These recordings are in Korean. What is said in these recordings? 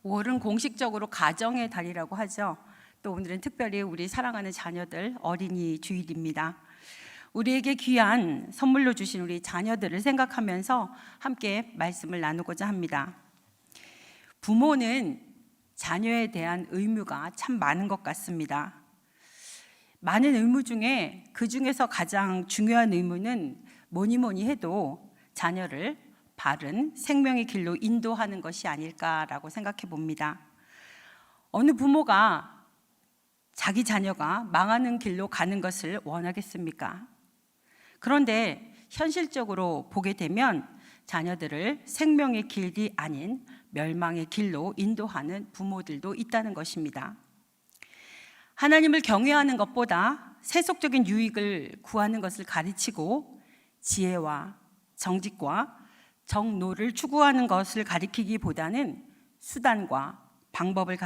5월은 공식적으로 가정의 달이라고 하죠. 또 오늘은 특별히 우리 사랑하는 자녀들 어린이 주일입니다. 우리에게 귀한 선물로 주신 우리 자녀들을 생각하면서 함께 말씀을 나누고자 합니다. 부모는 자녀에 대한 의무가 참 많은 것 같습니다. 많은 의무 중에 그 중에서 가장 중요한 의무는 뭐니 해도 자녀를 바른 생명의 길로 인도하는 것이 아닐까라고 생각해 봅니다. 어느 부모가 자기 자녀가 망하는 길로 가는 것을 원하겠습니까? 그런데 현실적으로 보게 되면 자녀들을 생명의 길이 아닌 멸망의 길로 인도하는 부모들도 있다는 것입니다. 하나님을 경외하는 것보다 세속적인 유익을 구하는 것을 가르치고 지혜와 정직과 정노를 추구하는 것을 가리키기보다는 수단과 방법을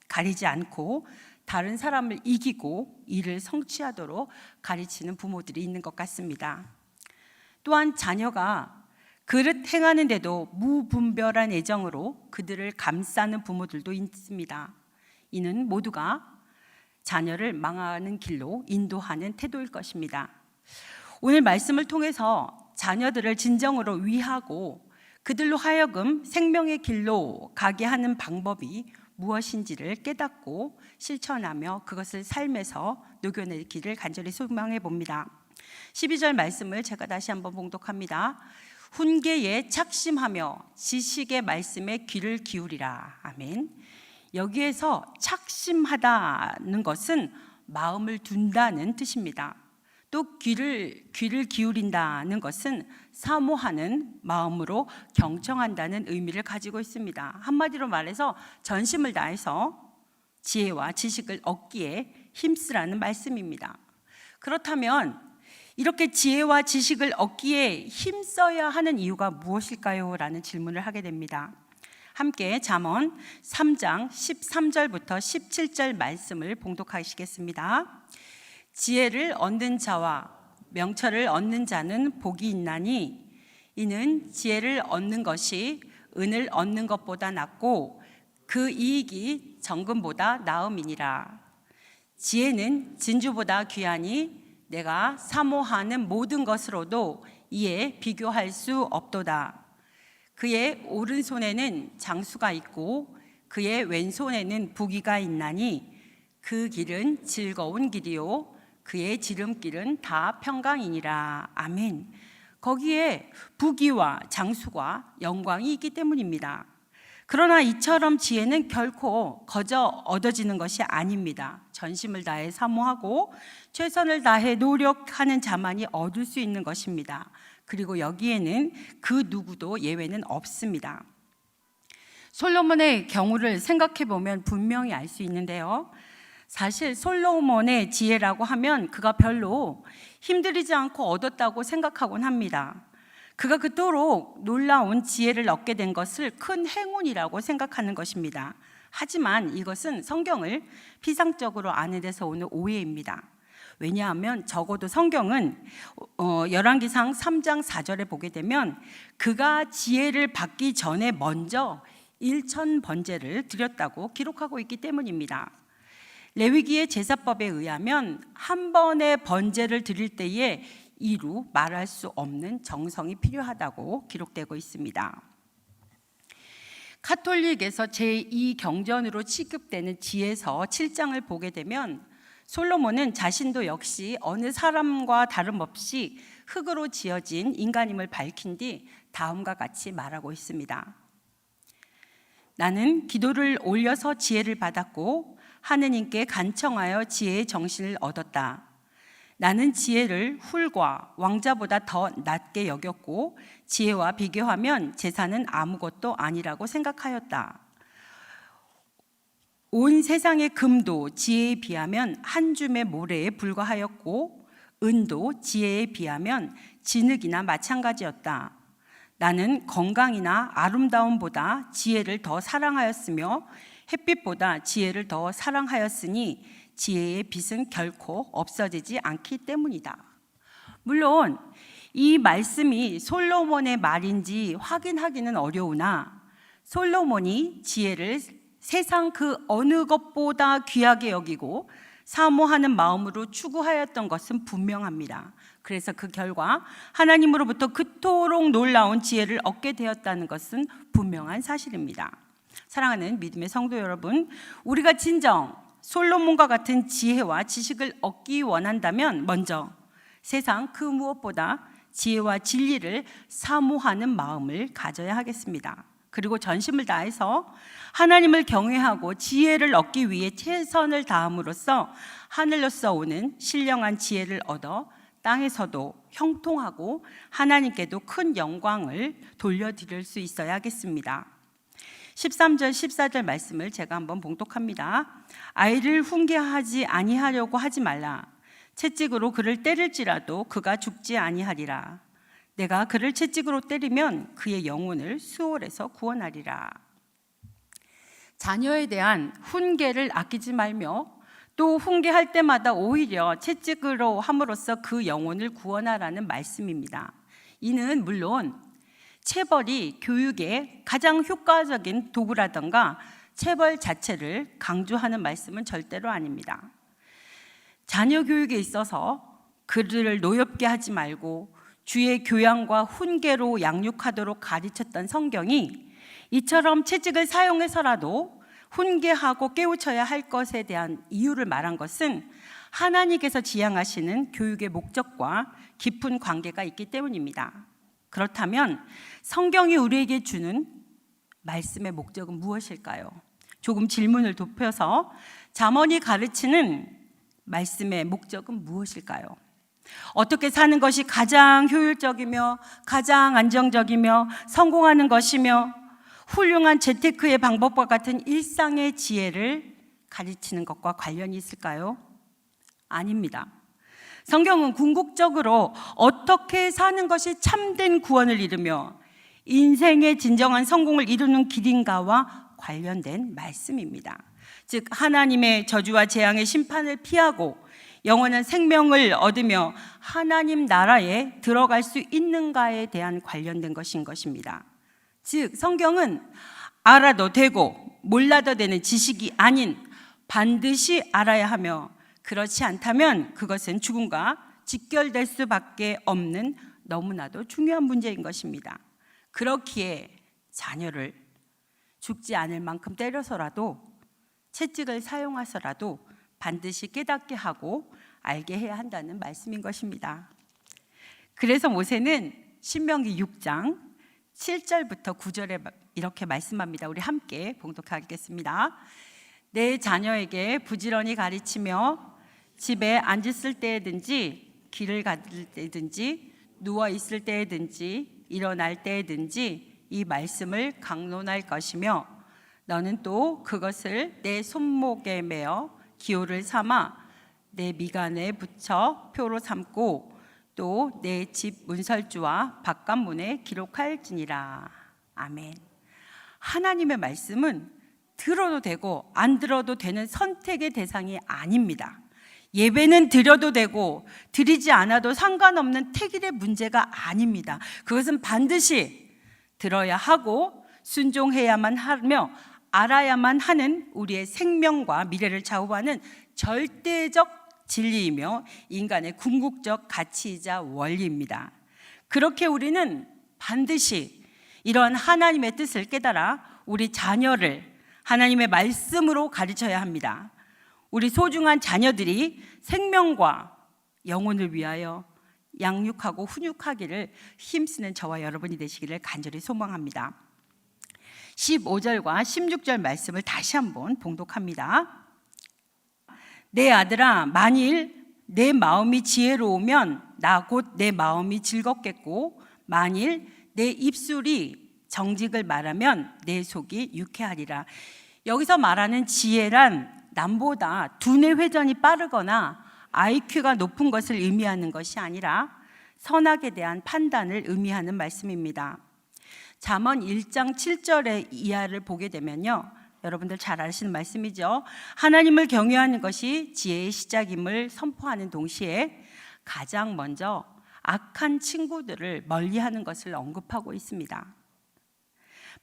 가리지 않고 다른 사람을 이기고 이를 성취하도록 가르치는 부모들이 있는 것 같습니다. 또한 자녀가 그릇 행하는데도 무분별한 애정으로 그들을 감싸는 부모들도 있습니다. 이는 모두가 자녀를 망하는 길로 인도하는 태도일 것입니다. 오늘 말씀을 통해서 자녀들을 진정으로 위하고 그들로 하여금 생명의 길로 가게 하는 방법이 무엇인지를 깨닫고 실천하며 그것을 삶에서 녹여내기를 간절히 소망해 봅니다. 12절 말씀을 제가 다시 한번 봉독합니다. 훈계에 착심하며 지식의 말씀에 귀를 기울이라. 아멘. 여기에서 착심하다는 것은 마음을 둔다는 뜻입니다. 또 귀를 기울인다는 것은 사모하는 마음으로 경청한다는 의미를 가지고 있습니다. 한마디로 말해서 전심을 다해서 지혜와 지식을 얻기에 힘쓰라는 말씀입니다. 그렇다면 이렇게 지혜와 지식을 얻기에 힘써야 하는 이유가 무엇일까요? 라는 질문을 하게 됩니다. 함께 잠언 3장 13절부터 17절 말씀을 봉독하시겠습니다. 지혜를 얻는 자와 명철을 얻는 자는 복이 있나니 이는 지혜를 얻는 것이 은을 얻는 것보다 낫고 그 이익이 정금보다 나음이니라. 지혜는 진주보다 귀하니 내가 사모하는 모든 것으로도 이에 비교할 수 없도다. 그의 오른손에는 장수가 있고 그의 왼손에는 부귀가 있나니 그 길은 즐거운 길이요 그의 지름길은 다 평강이니라. 아멘. 거기에 부귀와 장수와 영광이 있기 때문입니다. 그러나 이처럼 지혜는 결코 거저 얻어지는 것이 아닙니다. 전심을 다해 사모하고 최선을 다해 노력하는 자만이 얻을 수 있는 것입니다. 그리고 여기에는 그 누구도 예외는 없습니다. 솔로몬의 경우를 생각해 보면 분명히 알 수 있는데요. 사실 솔로몬의 지혜라고 하면 그가 별로 힘들이지 않고 얻었다고 생각하곤 합니다. 그가 그토록 놀라운 지혜를 얻게 된 것을 큰 행운이라고 생각하는 것입니다. 하지만 이것은 성경을 피상적으로 아는 데서 오는 오해입니다. 왜냐하면 적어도 성경은 열왕기상 3장 4절에 보게 되면 그가 지혜를 받기 전에 먼저 1,000번제를 드렸다고 기록하고 있기 때문입니다. 레위기의 제사법에 의하면 한 번의 번제를 드릴 때에 이루 말할 수 없는 정성이 필요하다고 기록되고 있습니다. 카톨릭에서 제2경전으로 취급되는 지혜서 7장을 보게 되면 솔로몬은 자신도 역시 어느 사람과 다름없이 흙으로 지어진 인간임을 밝힌 뒤 다음과 같이 말하고 있습니다. 나는 기도를 올려서 지혜를 받았고 하느님께 간청하여 지혜의 정신을 얻었다. 나는 지혜를 훌과 왕자보다 더 낮게 여겼고 지혜와 비교하면 재산은 아무것도 아니라고 생각하였다. 온 세상의 금도 지혜에 비하면 한 줌의 모래에 불과하였고 은도 지혜에 비하면 진흙이나 마찬가지였다. 나는 건강이나 아름다움보다 지혜를 더 사랑하였으며 햇빛보다 지혜를 더 사랑하였으니 지혜의 빛은 결코 없어지지 않기 때문이다. 물론 이 말씀이 솔로몬의 말인지 확인하기는 어려우나 솔로몬이 지혜를 세상 그 어느 것보다 귀하게 여기고 사모하는 마음으로 추구하였던 것은 분명합니다. 그래서 그 결과 하나님으로부터 그토록 놀라운 지혜를 얻게 되었다는 것은 분명한 사실입니다. 사랑하는 믿음의 성도 여러분, 우리가 진정 솔로몬과 같은 지혜와 지식을 얻기 원한다면 먼저 세상 그 무엇보다 지혜와 진리를 사모하는 마음을 가져야 하겠습니다. 그리고 전심을 다해서 하나님을 경외하고 지혜를 얻기 위해 최선을 다함으로써 하늘로서 오는 신령한 지혜를 얻어 땅에서도 형통하고 하나님께도 큰 영광을 돌려드릴 수 있어야 하겠습니다. 13절 14절 말씀을 제가 한번 봉독합니다. 아이를 훈계하지 아니하려고 하지 말라. 채찍으로 그를 때릴지라도 그가 죽지 아니하리라. 내가 그를 채찍으로 때리면 그의 영혼을 수월에서 구원하리라. 자녀에 대한 훈계를 아끼지 말며 또 훈계할 때마다 오히려 채찍으로 함으로써 그 영혼을 구원하라는 말씀입니다. 이는 물론 체벌이 교육의 가장 효과적인 도구라던가 체벌 자체를 강조하는 말씀은 절대로 아닙니다. 자녀 교육에 있어서 그들을 노엽게 하지 말고 주의 교양과 훈계로 양육하도록 가르쳤던 성경이 이처럼 채찍을 사용해서라도 훈계하고 깨우쳐야 할 것에 대한 이유를 말한 것은 하나님께서 지향하시는 교육의 목적과 깊은 관계가 있기 때문입니다. 그렇다면 성경이 우리에게 주는 말씀의 목적은 무엇일까요? 조금 질문을 좁혀서 잠언이 가르치는 말씀의 목적은 무엇일까요? 어떻게 사는 것이 가장 효율적이며 가장 안정적이며 성공하는 것이며 훌륭한 재테크의 방법과 같은 일상의 지혜를 가르치는 것과 관련이 있을까요? 아닙니다. 성경은 궁극적으로 어떻게 사는 것이 참된 구원을 이루며 인생의 진정한 성공을 이루는 길인가와 관련된 말씀입니다. 즉 하나님의 저주와 재앙의 심판을 피하고 영원한 생명을 얻으며 하나님 나라에 들어갈 수 있는가에 대한 관련된 것인 것입니다. 즉 성경은 알아도 되고 몰라도 되는 지식이 아닌 반드시 알아야 하며 그렇지 않다면 그것은 죽음과 직결될 수밖에 없는 너무나도 중요한 문제인 것입니다. 그렇기에 자녀를 죽지 않을 만큼 때려서라도 채찍을 사용해서라도 반드시 깨닫게 하고 알게 해야 한다는 말씀인 것입니다. 그래서 모세는 신명기 6장 7절부터 9절에 이렇게 말씀합니다. 우리 함께 봉독하겠습니다. 내 자녀에게 부지런히 가르치며 집에 앉았을 때든지 길을 가들 때든지 누워 있을 때든지 일어날 때든지 이 말씀을 강론할 것이며 너는 또 그것을 내 손목에 매어 기호를 삼아 내 미간에 붙여 표로 삼고 또 내 집 문설주와 바깥문에 기록할지니라. 아멘. 하나님의 말씀은 들어도 되고 안 들어도 되는 선택의 대상이 아닙니다. 예배는 드려도 되고 드리지 않아도 상관없는 택일의 문제가 아닙니다. 그것은 반드시 들어야 하고 순종해야만 하며 알아야만 하는 우리의 생명과 미래를 좌우하는 절대적 진리이며 인간의 궁극적 가치이자 원리입니다. 그렇게 우리는 반드시 이러한 하나님의 뜻을 깨달아 우리 자녀를 하나님의 말씀으로 가르쳐야 합니다. 우리 소중한 자녀들이 생명과 영혼을 위하여 양육하고 훈육하기를 힘쓰는 저와 여러분이 되시기를 간절히 소망합니다. 15절과 16절 말씀을 다시 한번 봉독합니다. 내 아들아, 만일 내 마음이 지혜로우면 나 곧 내 마음이 즐겁겠고 만일 내 입술이 정직을 말하면 내 속이 유쾌하리라. 여기서 말하는 지혜란 남보다 두뇌 회전이 빠르거나 IQ가 높은 것을 의미하는 것이 아니라 선악에 대한 판단을 의미하는 말씀입니다. 잠언 1장 7절의 이하를 보게 되면요, 여러분들 잘 아시는 말씀이죠. 하나님을 경외하는 것이 지혜의 시작임을 선포하는 동시에 가장 먼저 악한 친구들을 멀리하는 것을 언급하고 있습니다.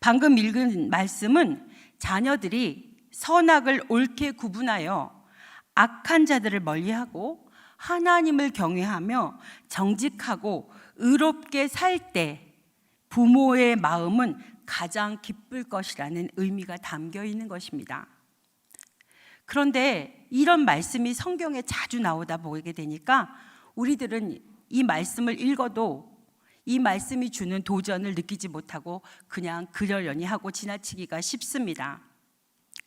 방금 읽은 말씀은 자녀들이 선악을 옳게 구분하여 악한 자들을 멀리하고 하나님을 경외하며 정직하고 의롭게 살 때 부모의 마음은 가장 기쁠 것이라는 의미가 담겨 있는 것입니다. 그런데 이런 말씀이 성경에 자주 나오다 보게 되니까 우리들은 이 말씀을 읽어도 이 말씀이 주는 도전을 느끼지 못하고 그냥 그러려니 하고 지나치기가 쉽습니다.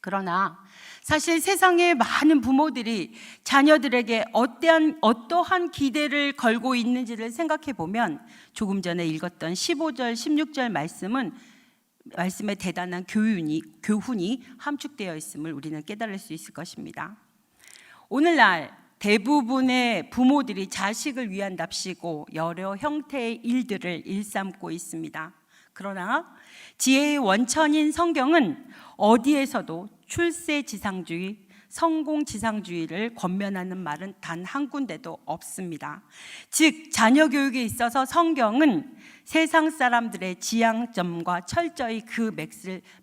그러나 사실 세상의 많은 부모들이 자녀들에게 어떠한 기대를 걸고 있는지를 생각해 보면 조금 전에 읽었던 15절, 16절 말씀에 대단한 교훈이 함축되어 있음을 우리는 깨달을 수 있을 것입니다. 오늘날 대부분의 부모들이 자식을 위한답시고 여러 형태의 일들을 일삼고 있습니다. 그러나 지혜의 원천인 성경은 어디에서도 출세지상주의, 성공지상주의를 권면하는 말은 단 한 군데도 없습니다. 즉 자녀 교육에 있어서 성경은 세상 사람들의 지향점과 철저히 그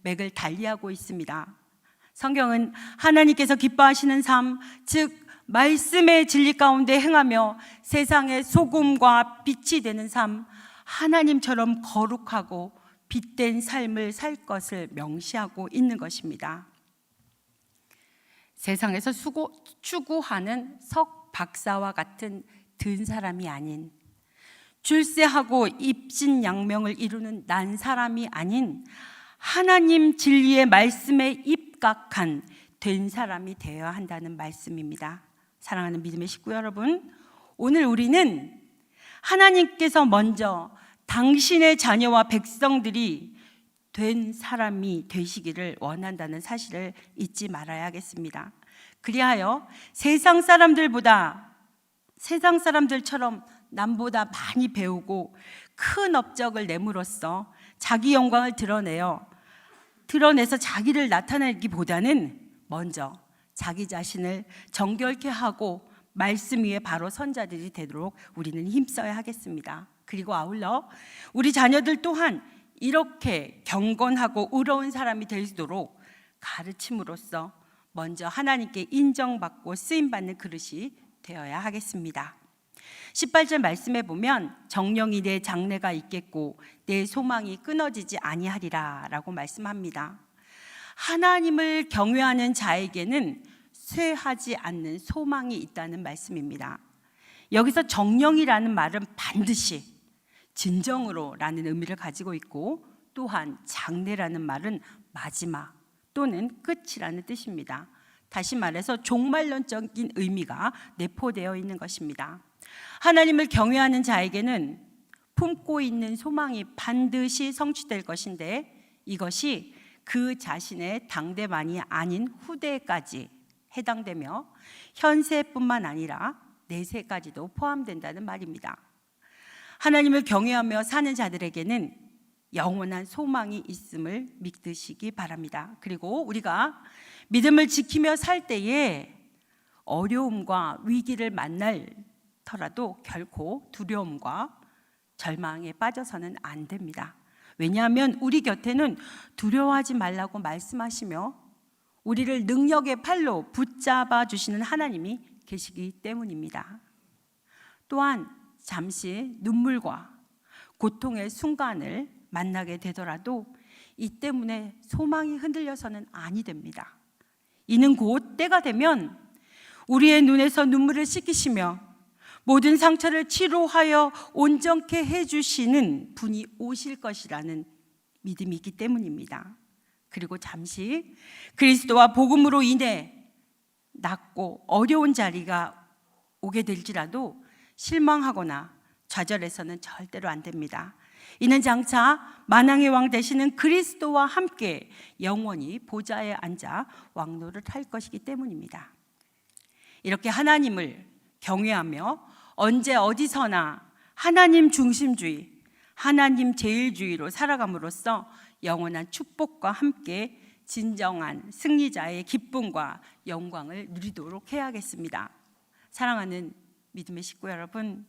맥을 달리하고 있습니다. 성경은 하나님께서 기뻐하시는 삶, 즉 말씀의 진리 가운데 행하며 세상의 소금과 빛이 되는 삶, 하나님처럼 거룩하고 빛된 삶을 살 것을 명시하고 있는 것입니다. 세상에서 추구하는 석 박사와 같은 든 사람이 아닌, 출세하고 입신양명을 이루는 난 사람이 아닌 하나님 진리의 말씀에 입각한 된 사람이 되어야 한다는 말씀입니다. 사랑하는 믿음의 식구 여러분, 오늘 우리는 하나님께서 먼저 당신의 자녀와 백성들이 된 사람이 되시기를 원한다는 사실을 잊지 말아야겠습니다. 그리하여 세상 사람들처럼 남보다 많이 배우고 큰 업적을 내므로써 자기 영광을 드러내서 자기를 나타내기보다는 먼저 자기 자신을 정결케 하고 말씀 위에 바로 선 자들이 되도록 우리는 힘써야 하겠습니다. 그리고 아울러 우리 자녀들 또한 이렇게 경건하고 의로운 사람이 되도록 가르침으로써 먼저 하나님께 인정받고 쓰임받는 그릇이 되어야 하겠습니다. 18절 말씀에 보면 정령이 내 장래가 있겠고 내 소망이 끊어지지 아니하리라 라고 말씀합니다. 하나님을 경외하는 자에게는 쇠하지 않는 소망이 있다는 말씀입니다. 여기서 정령이라는 말은 반드시 진정으로 라는 의미를 가지고 있고, 또한 장래라는 말은 마지막 또는 끝이라는 뜻입니다. 다시 말해서 종말론적인 의미가 내포되어 있는 것입니다. 하나님을 경외하는 자에게는 품고 있는 소망이 반드시 성취될 것인데, 이것이 그 자신의 당대만이 아닌 후대까지 해당되며 현세뿐만 아니라 내세까지도 포함된다는 말입니다. 하나님을 경외하며 사는 자들에게는 영원한 소망이 있음을 믿으시기 바랍니다. 그리고 우리가 믿음을 지키며 살 때에 어려움과 위기를 만날더라도 결코 두려움과 절망에 빠져서는 안 됩니다. 왜냐하면 우리 곁에는 두려워하지 말라고 말씀하시며 우리를 능력의 팔로 붙잡아 주시는 하나님이 계시기 때문입니다. 또한 잠시 눈물과 고통의 순간을 만나게 되더라도 이 때문에 소망이 흔들려서는 아니 됩니다. 이는 곧 때가 되면 우리의 눈에서 눈물을 씻기시며 모든 상처를 치료하여 온전케 해주시는 분이 오실 것이라는 믿음이 있기 때문입니다. 그리고 잠시 그리스도와 복음으로 인해 낮고 어려운 자리가 오게 될지라도 실망하거나 좌절해서는 절대로 안 됩니다. 이는 장차 만왕의 왕 되시는 그리스도와 함께 영원히 보좌에 앉아 왕노를 할 것이기 때문입니다. 이렇게 하나님을 경외하며 언제 어디서나 하나님 중심주의, 하나님 제일주의로 살아감으로써 영원한 축복과 함께 진정한 승리자의 기쁨과 영광을 누리도록 해야겠습니다. 사랑하는 믿음의 식구 여러분,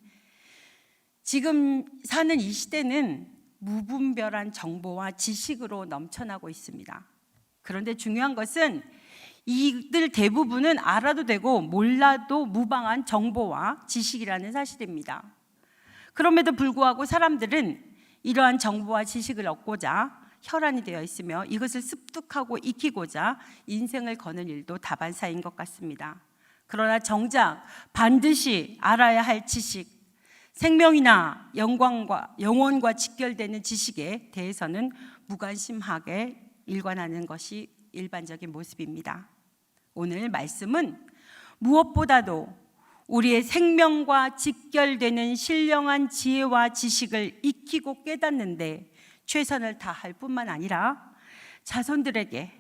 지금 사는 이 시대는 무분별한 정보와 지식으로 넘쳐나고 있습니다. 그런데 중요한 것은 이들 대부분은 알아도 되고 몰라도 무방한 정보와 지식이라는 사실입니다. 그럼에도 불구하고 사람들은 이러한 정보와 지식을 얻고자 혈안이 되어 있으며 이것을 습득하고 익히고자 인생을 거는 일도 다반사인 것 같습니다. 그러나 정작 반드시 알아야 할 지식, 생명이나 영혼과 직결되는 지식에 대해서는 무관심하게 일관하는 것이 일반적인 모습입니다. 오늘 말씀은 무엇보다도 우리의 생명과 직결되는 신령한 지혜와 지식을 익히고 깨닫는데 최선을 다할 뿐만 아니라 자손들에게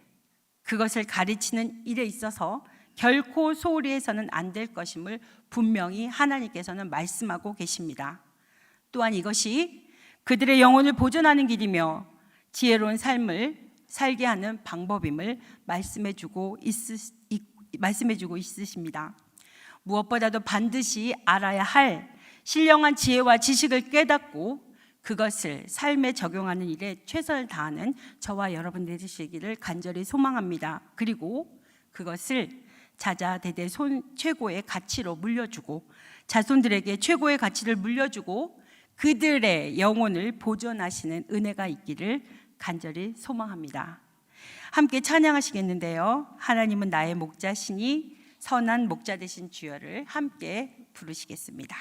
그것을 가르치는 일에 있어서 결코 소홀히 해서는 안 될 것임을 분명히 하나님께서는 말씀하고 계십니다. 또한 이것이 그들의 영혼을 보존하는 길이며 지혜로운 삶을 살게 하는 방법임을 말씀해주고 있으십니다. 무엇보다도 반드시 알아야 할 신령한 지혜와 지식을 깨닫고 그것을 삶에 적용하는 일에 최선을 다하는 저와 여러분들이 되시기를 간절히 소망합니다. 그리고 그것을 자자대대 최고의 가치로 물려주고 자손들에게 최고의 가치를 물려주고 그들의 영혼을 보존하시는 은혜가 있기를 간절히 소망합니다. 함께 찬양하시겠는데요. 하나님은 나의 목자시니 선한 목자 되신 주여를 함께 부르시겠습니다.